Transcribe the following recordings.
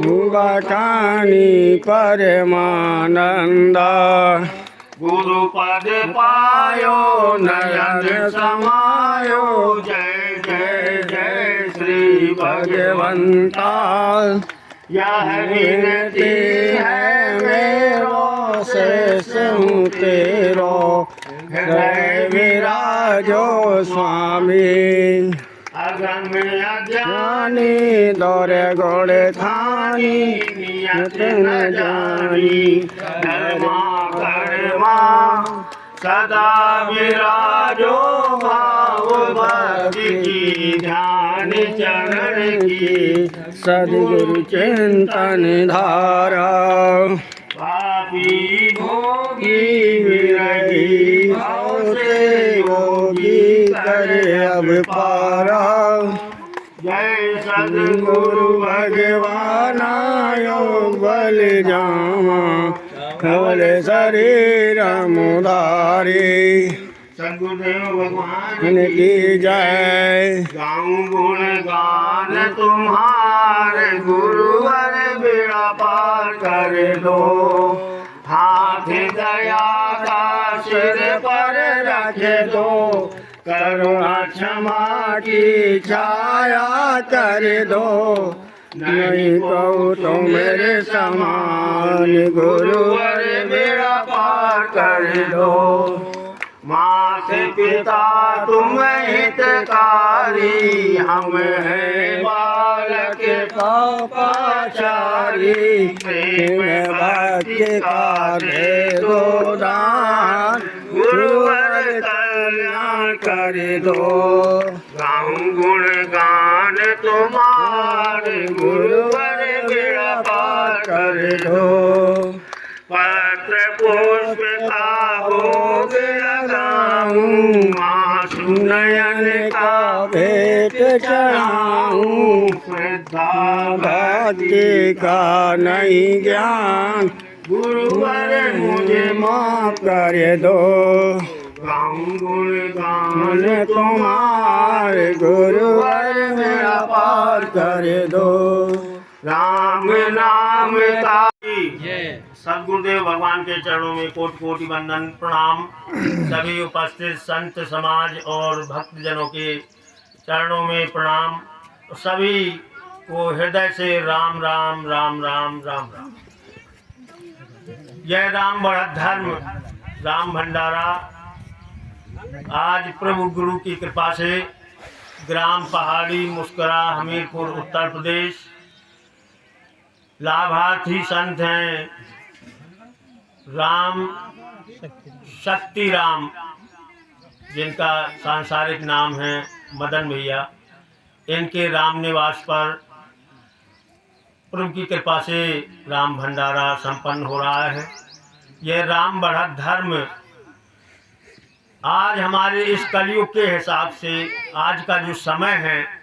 बखानी परमानंद गुरु पद पायो नयन समायो जय जय जय श्री भगवंता यह विनती है मेरो शेष हूँ तेरो हृदय विराजो स्वामी अगम अज्ञानी दौरे घोड़े थानी नियत न जानी धर्मा कर्मा सदा विराजो भाव भक्ति की ध्यान चरण की सद्गुरु चिंतन धारा पापी भोगी विरही भाव से योगी करे अब पारा जय सद्गुरु भगवान योग बल जामा धवल शरीर मुरारी सद्गुरुदेव भगवान की जय गाऊं गुण गान तुम्हारे गुरुवर बेड़ा पार कर दो हाथ दया का सिर पर रख दो करुणा क्षमा की छाया कर दो नहीं कहूँ तो मेरे समान गुरुवर बेड़ा पार कर दो माता पिता तुम हितकारी हम हैं बालक पापाचारी प्रेम भक्ति का दे दो दान गुरुवर कल्याण कर दो गाऊं गुण गान तुम्हारे गुरुवर बेड़ा पार कर दो पत्र पुष्प का भोग लगाऊं आंसू नयन का भेंट चढ़ाऊं श्रद्धा भक्ति का नहीं ज्ञान गुरुवर मुझे माफ कर दो गाऊं गुण गान तुम्हारे गुरुवर मेरा पार कर दो राम नाम का सद्गुरुदेव भगवान के चरणों में कोटि कोटि वंदन प्रणाम। सभी उपस्थित संत समाज और भक्तजनों के चरणों में प्रणाम। सभी को हृदय से राम राम राम राम राम राम। जय राम बढ़त धर्म राम भंडारा आज प्रभु गुरु की कृपा से ग्राम पहाड़ी मुस्करा हमीरपुर उत्तर प्रदेश लाभार्थी संत हैं राम शक्ति राम जिनका सांसारिक नाम है मदन भैया। इनके राम निवास पर प्रभु की कृपा से राम भंडारा संपन्न हो रहा है। यह राम बढ़त धर्म आज हमारे इस कलयुग के हिसाब से आज का जो समय है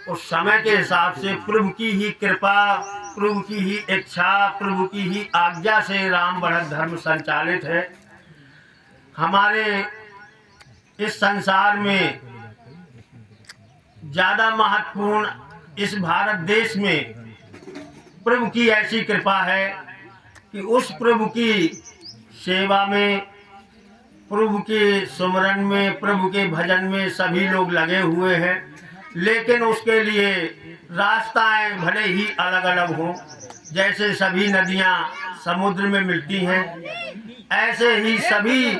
उस समय के हिसाब से प्रभु की ही कृपा प्रभु की ही इच्छा प्रभु की ही आज्ञा से राम बढ़त धर्म संचालित है। हमारे इस संसार में ज़्यादा महत्वपूर्ण इस भारत देश में प्रभु की ऐसी कृपा है कि उस प्रभु की सेवा में प्रभु के सुमरन में प्रभु के भजन में सभी लोग लगे हुए हैं। लेकिन उसके लिए रास्ताएं भले ही अलग अलग हों, जैसे सभी नदियां समुद्र में मिलती हैं ऐसे ही सभी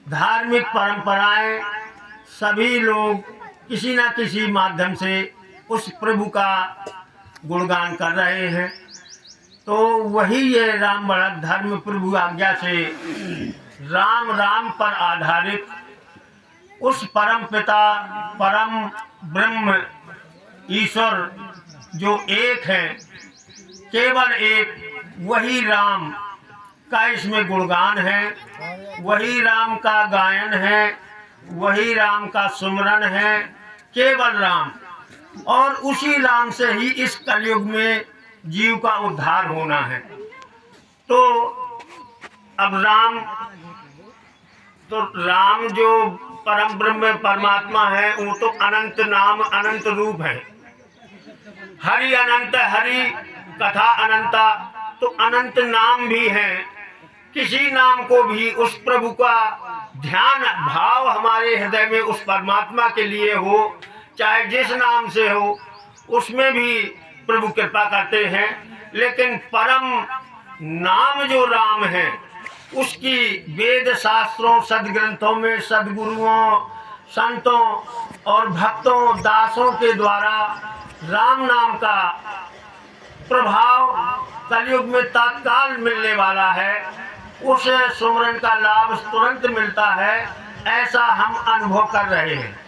धार्मिक परंपराएं सभी लोग किसी न किसी माध्यम से उस प्रभु का गुणगान कर रहे हैं। तो वही ये राम बढ़त धर्म प्रभु आज्ञा से राम राम पर आधारित उस परम पिता परम ब्रह्म ईश्वर जो एक है केवल एक वही राम का इसमें गुणगान है, वही राम का गायन है, वही राम का सुमरन है, केवल राम। और उसी राम से ही इस कलयुग में जीव का उद्धार होना है। तो अब राम जो परम ब्रह्म परमात्मा है वो तो अनंत नाम अनंत रूप है। हरि अनंत हरि कथा अनंता, तो अनंत नाम भी हैं। किसी नाम को भी उस प्रभु का ध्यान भाव हमारे हृदय में उस परमात्मा के लिए हो, चाहे जिस नाम से हो, उसमें भी प्रभु कृपा करते हैं। लेकिन परम नाम जो राम है, उसकी वेद शास्त्रों सदग्रंथों में सदगुरुओं संतों और भक्तों दासों के द्वारा राम नाम का प्रभाव कलयुग में तत्काल मिलने वाला है। उस सुमरन का लाभ तुरंत मिलता है, ऐसा हम अनुभव कर रहे हैं।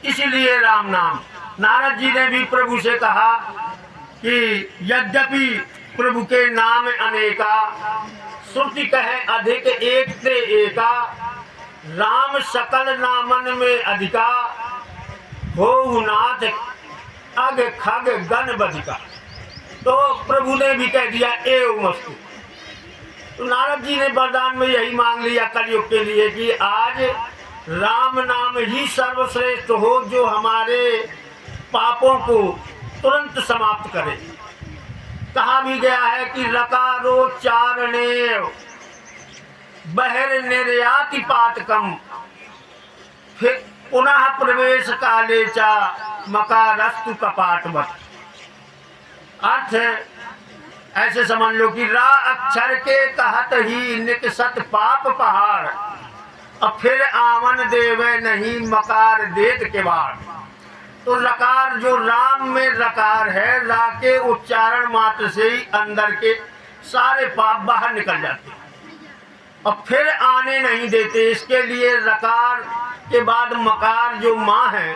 इसीलिए राम नाम, नारद जी ने भी प्रभु से कहा कि यद्यपि प्रभु के नाम अनेका, श्रुति कहे अधिक एक ते एका, राम सकल नामन में अधिका, हो नाथ अग खग गण बधिका। तो प्रभु ने भी कह दिया एवं वस्तु। तो नारद जी ने वरदान में यही मांग लिया कलयुग के लिए कि आज राम नाम ही सर्वश्रेष्ठ हो, जो हमारे पापों को तुरंत समाप्त करे। कहा भी गया है कि रकारोच्चारणे बहिर निर्याति पातकम, फिर पुनः प्रवेश काले चा मकारस्तु कपाटवत। अर्थ ऐसे समझ लो कि रा अक्षर के कहत ही निकसत पाप पहाड़, अब फिर आवन देवे नहीं मकार देत के बाढ़। तो रकार जो राम में रकार है, रा के उच्चारण मात्र से ही अंदर के सारे पाप बाहर निकल जाते, और फिर आने नहीं देते। इसके लिए रकार के बाद मकार जो माँ है,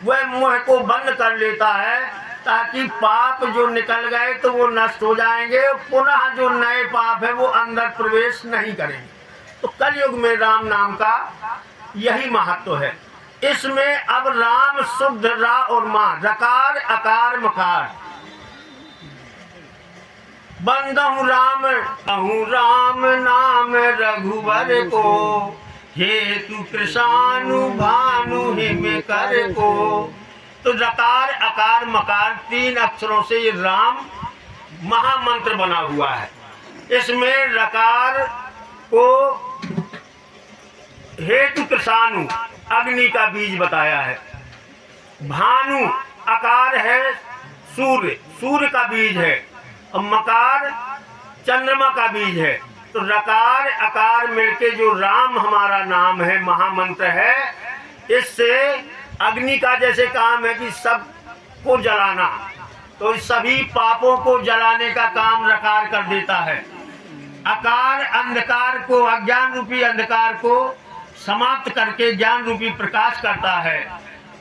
वह मुंह को बंद कर लेता है, ताकि पाप जो निकल गए तो वो नष्ट हो जाएंगे, पुनः जो नए पाप है वो अंदर प्रवेश नहीं करेंगे। तो कलयुग में राम नाम का यही महत्व है। इसमें अब राम शुद्ध रा और माँ, रकार अकार मकार, बंदहु राम नाम रघुवर को, हेतु कृषानु भानु हिम कर को। तो रकार अकार मकार तीन अक्षरों से ये राम महामंत्र बना हुआ है। इसमें रकार को हेतु कृषानु अग्नि का बीज बताया है, भानु आकार है सूर्य, सूर्य का बीज है, और मकार चंद्रमा का बीज है। तो रकार आकार मिलके जो राम हमारा नाम है, महामंत्र है, इससे अग्नि का जैसे काम है कि सब को जलाना, तो सभी पापों को जलाने का काम रकार कर देता है। आकार अंधकार को, अज्ञान रूपी अंधकार को समाप्त करके ज्ञान रूपी प्रकाश करता है।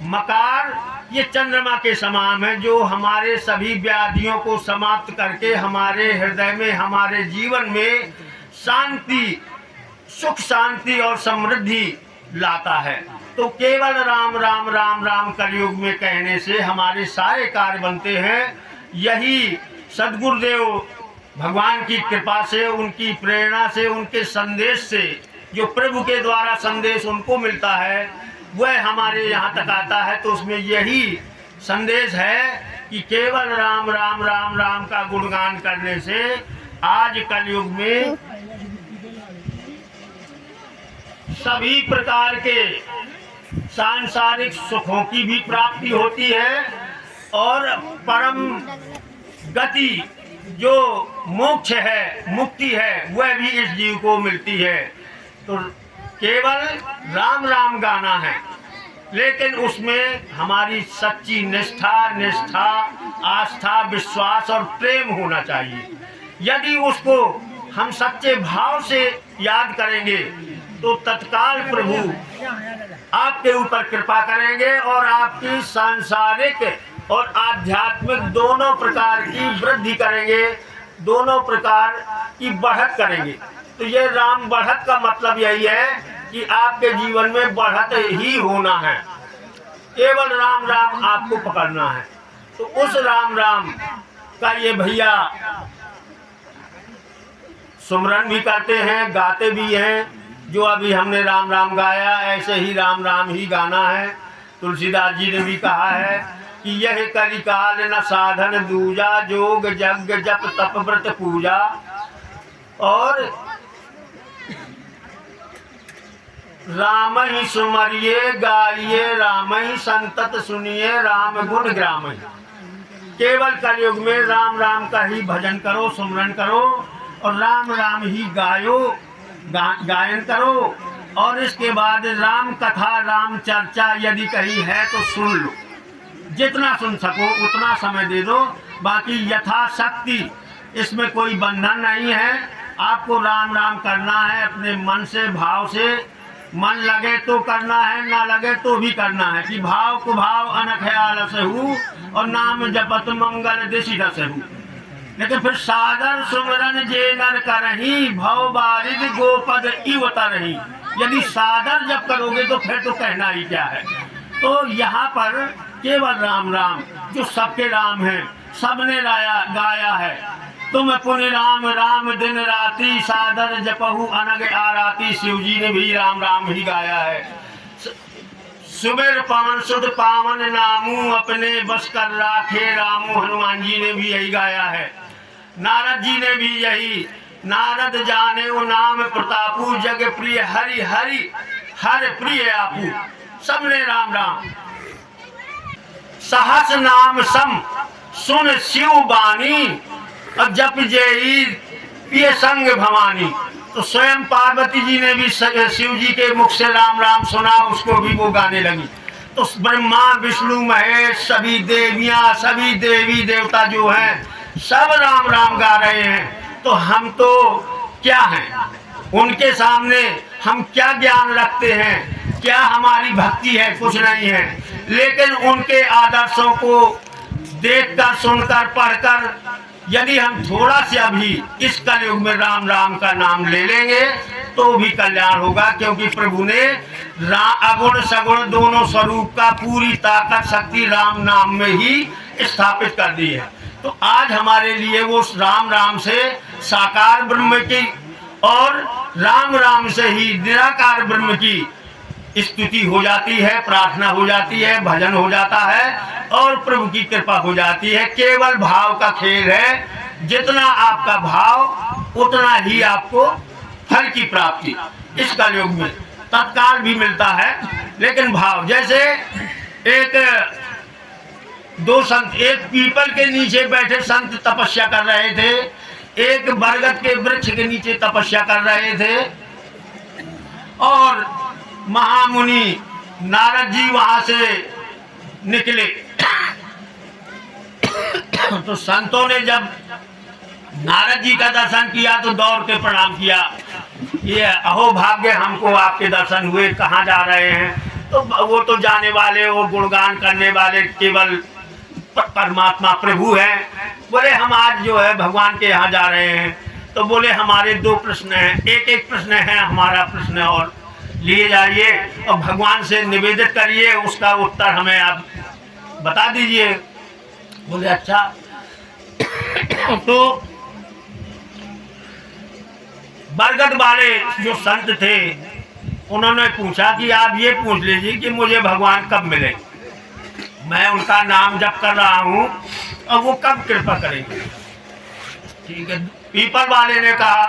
मकार ये चंद्रमा के समान है, जो हमारे सभी व्याधियों को समाप्त करके हमारे हृदय में, हमारे जीवन में शांति, सुख शांति और समृद्धि लाता है। तो केवल राम राम राम राम कलयुग में कहने से हमारे सारे कार्य बनते हैं। यही सद्गुरुदेव भगवान की कृपा से, उनकी प्रेरणा से, उनके संदेश से, जो प्रभु के द्वारा संदेश उनको मिलता है, वह हमारे यहाँ तक आता है। तो उसमें यही संदेश है कि केवल राम राम राम राम का गुणगान करने से आज कलयुग में सभी प्रकार के सांसारिक सुखों की भी प्राप्ति होती है, और परम गति जो मोक्ष है, मुक्ति है, वह भी इस जीव को मिलती है। तो केवल राम राम गाना है, लेकिन उसमें हमारी सच्ची निष्ठा, आस्था, विश्वास और प्रेम होना चाहिए। यदि उसको हम सच्चे भाव से याद करेंगे तो तत्काल प्रभु आपके ऊपर कृपा करेंगे और आपकी सांसारिक और आध्यात्मिक दोनों प्रकार की वृद्धि करेंगे, दोनों प्रकार की बढ़त करेंगे। तो ये राम बढ़त का मतलब यही है कि आपके जीवन में बढ़त ही होना है, केवल राम राम आपको पकड़ना है। तो उस राम राम का ये भैया सुमरन भी करते हैं, गाते भी हैं। जो अभी हमने राम राम गाया, ऐसे ही राम राम ही गाना है। तुलसीदास जी ने भी कहा है कि यह कलिकाल न साधन दूजा, जोग जग जप तप व्रत पूजा। और राम ही सुमरिये गाइये, राम ही संतत सुनिए, राम गुण ग्राम। केवल कलयुग में राम राम का ही भजन करो, सुमरन करो और राम राम ही गायन करो। और इसके बाद राम कथा राम चर्चा यदि कहीं है तो सुन लो, जितना सुन सको उतना समय दे दो। बाकी यथाशक्ति इसमें कोई बंधन नहीं है। आपको राम राम करना है अपने मन से, भाव से। मन लगे तो करना है, ना लगे तो भी करना है। कि भाव को भाव अनख आलस हूँ और नाम जपत मंगल दिशि रस हूँ। लेकिन फिर सादर सुमरन जे नर करही, भव बारिद गोपद इव तरही। यदि सादर जब करोगे तो फिर तो कहना ही क्या है। तो यहाँ पर केवल राम राम, जो सबके राम है, सबने गाया है। तुम पुण्य राम राम दिन राती, सादर जपहु अनग आराती। शिव जी ने भी राम राम ही गाया है। सुबेर पवन सुध पावन नामू, अपने बस कर राखे रामू। हनुमान जी ने भी यही गाया है। नारद जी ने भी यही, नारद जाने वो नाम प्रतापू, जग प्रिय हरि हरि हर प्रिय आपू। सबने राम राम। सहस नाम सम सुन शिव बानी, और जप जेई पिय संग भवानी। तो स्वयं पार्वती जी ने भी शिव जी के मुख से राम राम सुना, उसको भी वो गाने लगी। तो ब्रह्मा विष्णु महेश सभी देवियां, सभी देवी देवता जो हैं, सब राम राम गा रहे हैं। तो हम तो क्या हैं उनके सामने? हम क्या ज्ञान रखते हैं? क्या हमारी भक्ति है? कुछ नहीं है। लेकिन उनके आदर्शों को देखकर, सुनकर, पढ़कर यदि हम थोड़ा सा भी इस कलयुग में राम राम का नाम ले लेंगे तो भी कल्याण होगा। क्योंकि प्रभु ने अगुण सगुण दोनों स्वरूप का पूरी ताकत शक्ति राम नाम में ही स्थापित कर दी है। तो आज हमारे लिए वो राम राम से साकार ब्रह्म की और राम राम से ही निराकार ब्रह्म की स्तुति हो जाती है, प्रार्थना हो जाती है, भजन हो जाता है और प्रभु की कृपा हो जाती है। केवल भाव का खेल है। जितना आपका भाव उतना ही आपको फल की प्राप्ति इस कलयुग में तत्काल भी मिलता है। लेकिन भाव, जैसे दो संत, एक पीपल के नीचे बैठे संत तपस्या कर रहे थे, एक बरगद के वृक्ष के नीचे तपस्या कर रहे थे। और महामुनि नारद जी वहां से निकले। तो संतों ने जब नारद जी का दर्शन किया तो दौड़ के प्रणाम किया। ये अहो भाग्य, हमको आपके दर्शन हुए, कहाँ जा रहे हैं? तो वो तो जाने वाले, वो गुणगान करने वाले केवल परमात्मा प्रभु हैं। बोले हम आज जो है भगवान के यहाँ जा रहे हैं। तो बोले हमारे दो प्रश्न हैं, एक एक प्रश्न है हमारा प्रश्न, और लिए जाइए और भगवान से निवेदित करिए, उसका उत्तर हमें आप बता दीजिए। बोले अच्छा। तो बरगद वाले जो संत थे उन्होंने पूछा कि आप ये पूछ लीजिए कि मुझे भगवान कब मिले, मैं उनका नाम जप कर रहा हूँ और वो कब कृपा करेंगे। ठीक है। पीपल वाले ने कहा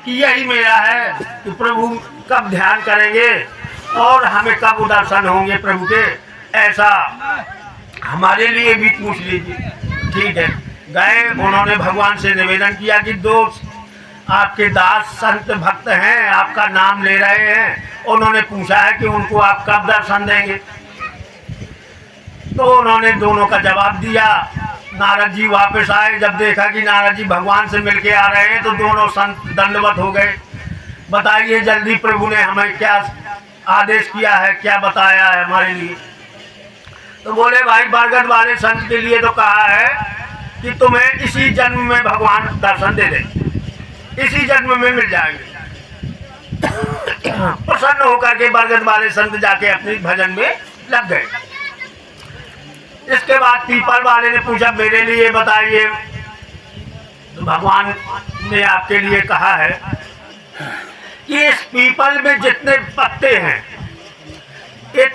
कि यही मेरा है कि प्रभु कब ध्यान करेंगे और हमें कब दर्शन होंगे प्रभु के, ऐसा हमारे लिए भी पूछ लीजिए। ठीक है। गए, उन्होंने भगवान से निवेदन किया कि दो आपके दास संत भक्त हैं, आपका नाम ले रहे हैं, उन्होंने पूछा है कि उनको आप कब दर्शन देंगे। तो उन्होंने दोनों का जवाब दिया। नारद जी वापस आए, जब देखा कि नारद जी भगवान से मिलके आ रहे हैं तो दोनों संत दंडवत हो गए। बताइए जल्दी प्रभु ने हमें क्या आदेश किया है, क्या बताया है हमारे लिए। तो बोले भाई बरगद वाले संत के लिए तो कहा है कि तुम्हें इसी जन्म में भगवान दर्शन दे दे, इसी जन्म में मिल जाएंगे। प्रसन्न होकर के बरगद वाले संत जाके अपने भजन में लग गए। इसके बाद पीपल वाले ने पूछा मेरे लिए बताइए। तो भगवान ने आपके लिए कहा है कि इस पीपल में जितने पत्ते हैं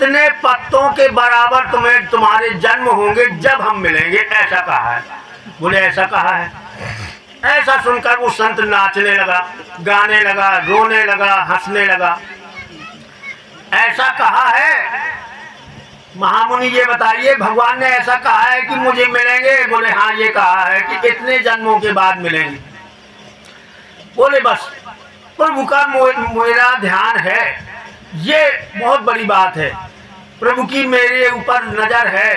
इतने पत्तों के बराबर तुम्हें तुम्हारे जन्म होंगे जब हम मिलेंगे, ऐसा कहा है। बोले ऐसा कहा है। ऐसा सुनकर वो संत नाचने लगा, गाने लगा, रोने लगा, हंसने लगा। ऐसा कहा है महामुनि, ये बताइए भगवान ने ऐसा कहा है कि मुझे मिलेंगे? बोले हाँ, ये कहा है कि इतने जन्मों के बाद मिलेंगे। बोले बस प्रभु का मेरा ध्यान है, ये बहुत बड़ी बात है। प्रभु की मेरे ऊपर नजर है।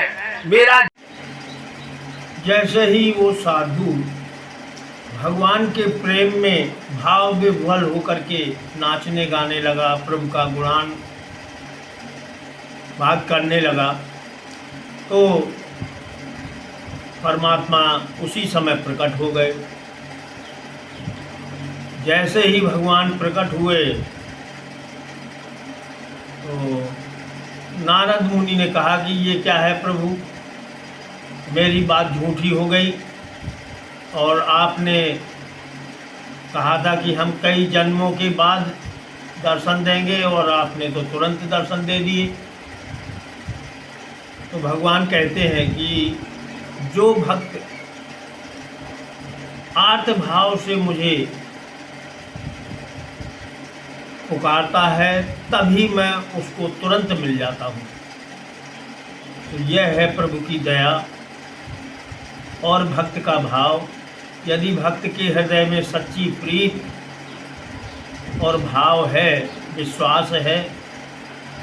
मेरा जैसे ही वो साधु भगवान के प्रेम में भाव विह्वल होकर के नाचने गाने लगा, प्रभु का गुणान बात करने लगा, तो परमात्मा उसी समय प्रकट हो गए। जैसे ही भगवान प्रकट हुए तो नारद मुनि ने कहा कि ये क्या है प्रभु, मेरी बात झूठी हो गई और आपने कहा था कि हम कई जन्मों के बाद दर्शन देंगे और आपने तो तुरंत दर्शन दे दिए। तो भगवान कहते हैं कि जो भक्त आर्त भाव से मुझे पुकारता है तभी मैं उसको तुरंत मिल जाता हूँ। तो यह है प्रभु की दया और भक्त का भाव। यदि भक्त के हृदय में सच्ची प्रीत और भाव है, विश्वास है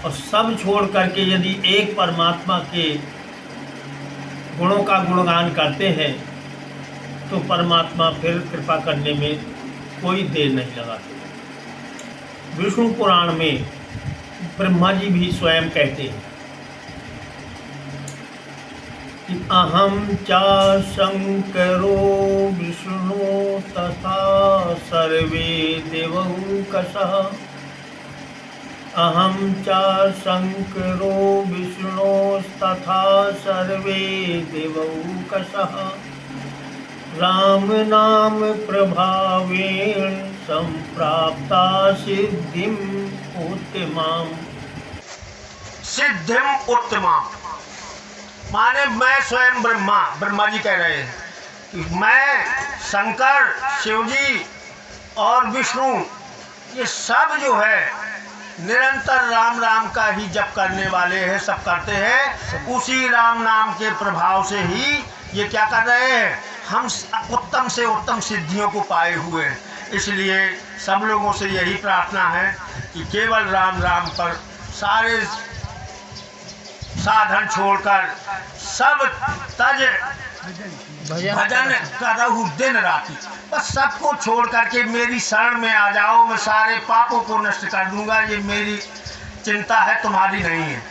और सब छोड़ करके यदि एक परमात्मा के गुणों का गुणगान करते हैं तो परमात्मा फिर कृपा करने में कोई देर नहीं लगाते। विष्णु पुराण में ब्रह्मा जी भी स्वयं कहते हैं कि अहम च शंकरो विष्णु तथा सर्वे देवौकसः। अहम च शंकरो विष्णु तथा सर्वे देवौकसः। राम नाम प्रभावेण संप्राप्ता सिद्धिम उत्तमाम। सिद्धिम उत्तमाम माने मैं स्वयं ब्रह्मा जी कह रहे हैं कि मैं, शंकर, शिव जी और विष्णु, ये सब जो है निरंतर राम राम का ही जप करने वाले हैं, सब करते हैं। उसी राम नाम के प्रभाव से ही ये क्या कर रहे हैं, हम उत्तम से उत्तम सिद्धियों को पाए हुए हैं। इसलिए सब लोगों से यही प्रार्थना है कि केवल राम राम पर सारे साधन छोड़कर सब तज भजन करहु दिन राति। बस सबको छोड़ करके मेरी शरण में आ जाओ, मैं सारे पापों को नष्ट कर दूंगा। ये मेरी चिंता है, तुम्हारी नहीं है।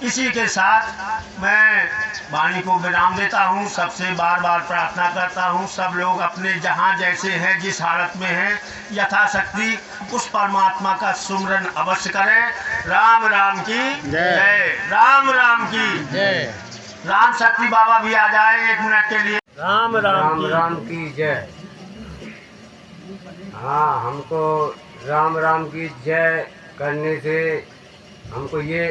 इसी के साथ मैं वाणी को विराम देता हूँ। सबसे बार बार प्रार्थना करता हूँ, सब लोग अपने जहाँ जैसे हैं, जिस हालत में हैं, यथाशक्ति उस परमात्मा का सुमरन अवश्य करें। राम राम की जय, राम राम की जय। राम शक्ति बाबा भी आ जाए 1 मिनट के लिए। राम राम की जय। हाँ, हमको राम राम की जय करने से हमको ये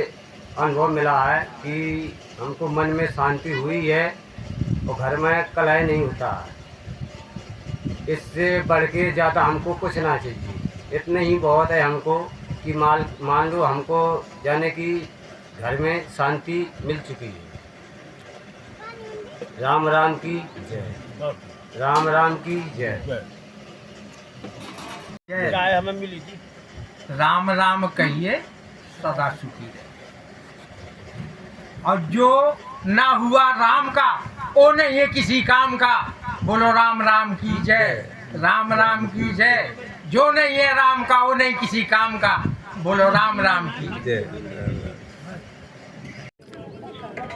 अनुभव मिला है कि हमको मन में शांति हुई है और घर में कलह नहीं होता है। इससे बढ़ के ज़्यादा हमको कुछ ना चाहिए। इतने ही बहुत है हमको कि मान लो हमको जाने की घर में शांति मिल चुकी है। राम राम की जय, राम राम की जय। जय हमें मिली थी। राम राम कहिए सदा सुखी रहे। और जो ना हुआ राम का वो नहीं है किसी काम का। बोलो राम राम की जय, राम राम की जय। जो नहीं है राम का वो नहीं किसी काम का। बोलो राम राम की जय।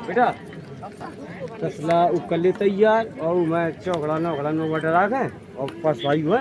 बेटा तसला उकले तैयार और मैं चौकड़ा नौकड़ा नो डरा गए और पसवाई हुआ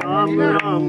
राम राम